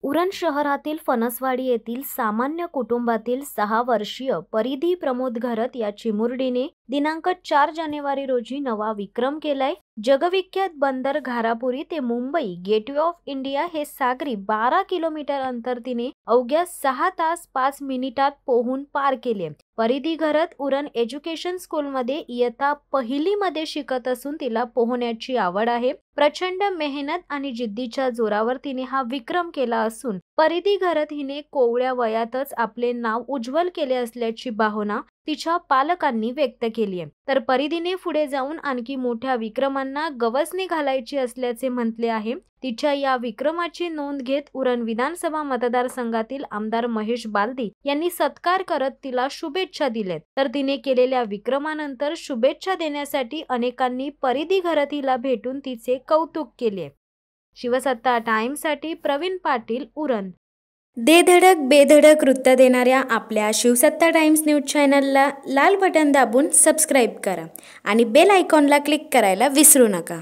उरण शहरातील फणसवाडी येथील सामान्य कुटुंबातील 6 वर्षीय परिधी प्रमोद घरत या चिमुरडीने दिनांक 4 जानेवारी रोजी नवा विक्रम केलाय। जगविख्यात बंदर घारापुरी ते मुंबई गेटवे ऑफ इंडिया हे सागरी 12 किलोमीटर अंतर तिने अवघ्या 6 तास 5 मिनिटात पोहून पार केले। परिधी घरत उरण एज्युकेशन स्कूल मध्ये इयत्ता पहिली मध्ये शिकत असून तिला पोहण्याची आवड आहे। प्रचंड मेहनत आणि जिद्दीच्या जोरावर तिने हा विक्रम केला असून परिधी घरत हिने कोवळ्या वयातच आपले नाव उज्ज्वल केले असल्याची भावना तिच्या पालकांनी व्यक्त केली आहे। तर परिधीने पुढे जाऊन आणखी मोठ्या विक्रमांना गवसणी घालायची असल्याचे म्हटले आहे। तिच्या या विक्रमाची नोंद घेत उरण विधानसभा मतदारसंघातील आमदार महेश बालदी यांनी सत्कार करत तिला शुभेच्छा दिल्यात। तर तिने केलेल्या विक्रमानंतर शुभेच्छा देण्यासाठी अनेकांनी परिधी घरत हिला भेटून तिचे कौतुक केले। शिवसत्ता टाइम्ससाठी प्रवीण पाटील, उरण। दे धडक बेधडक वृत्त देणाऱ्या आपल्या शिवसत्ता टाइम्स न्यूज चॅनलला लाल बटन दाबून सबस्क्राईब करा आणि बेल आयकॉनला क्लिक करायला विसरू नका।